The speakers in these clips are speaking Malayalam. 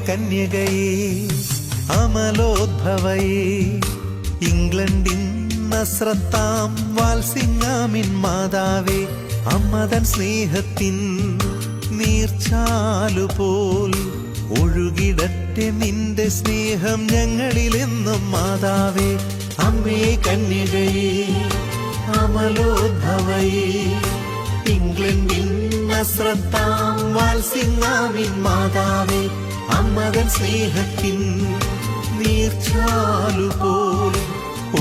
കന്യകയേ അമലോദ്ഭവയേ ഇംഗ്ലണ്ടിൻ നസ്രത്താം വാത്സിങ്ങാമിൻ മാതാവേ അമ്മതൻ സ്നേഹത്തിൻ നീർച്ചാലുപോൽ ഒഴുകിടട്ടെ നിന്റെ സ്നേഹം ഞങ്ങളിലെന്നും മാതാവേ അമ്മേ കന്യകയേ അമലോദ്ഭവയേ ഇംഗ്ലണ്ടിൻ നസ്രത്താം വാത്സിങ്ങാമിൻ മാതാവേ അമ്മതൻ സ്നേഹത്തിൻ നീർച്ചാലുപോൽ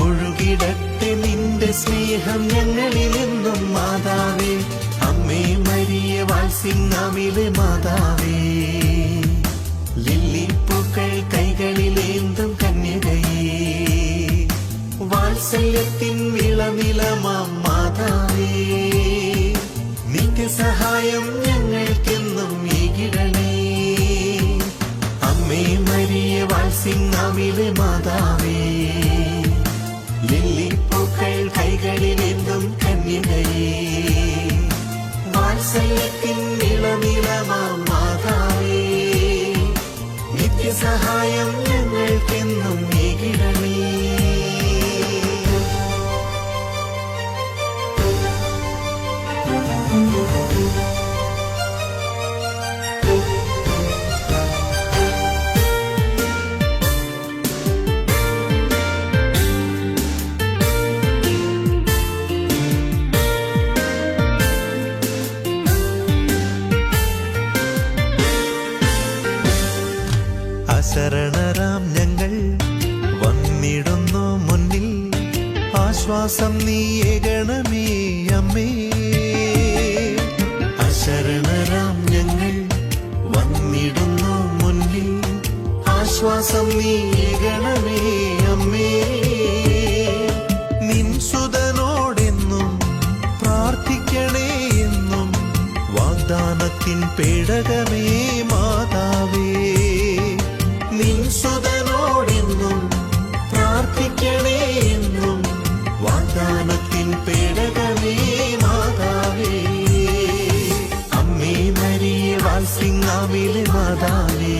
ഒഴുകിടട്ടെ നിന്റെ സ്നേഹം ഞങ്ങളിലെന്നും മാതാവേ അമ്മേ മരിയ വാത്സിങ്ങാമിലെ മാതാവേ ലില്ലിപ്പൂക്കൾ കൈകളിലേന്തും കന്യകയേ വാത്സല്യത്തിൻ വിളനിലമാം മാതാവേ നിത്യസഹായം ഞങ്ങൾക്കെന്നും ഏകിടണേ അമ്മേ മരിയ വാത്സിങ്ങാമിലെ മാതാവേ ലില്ലിപ്പൂക്കൾ കൈകളിലെന്തും കന്യകയേ വാത്സല്യത്തിൻ ഇളനിലമാം മാതാവേ നിത്യസഹായം ഞങ്ങൾക്കെന്നും ഏകിടണേ ശരണരാം ഞങ്ങൾ വന്നിടുന്നു മുന്നിൽ ആശ്വാസം നീയേകണമേ അമ്മേ അശരണരാം ഞങ്ങൾ വന്നിടുന്നു മുന്നിൽ ആശ്വാസം നീയേകണമേ അമ്മേ നിൻ സുതനോടെന്നും പ്രാർത്ഥിക്കണേ എന്നും വാഗ്ദാനത്തിൻ പേടകമേ മാതാവേ നിൻ സുതനോടെന്നും പ്രാർത്ഥിക്കണേ എന്നും വാഗ്ദാനത്തിൻ പേടകമേ മാതാവേ അമ്മേ മരിയ വാത്സിങ്ങാമിലെ മാതാവേ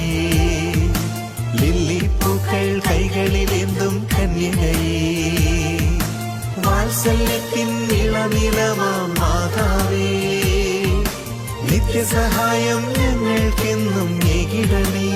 ലില്ലിപ്പൂക്കൾ കൈകളിലെന്തും കന്യകയേ വാത്സല്യത്തിൻ ഇളനിലമാം മാതാവേ നിത്യസഹായം ഞങ്ങൾക്കെന്നും ഏകിടണേ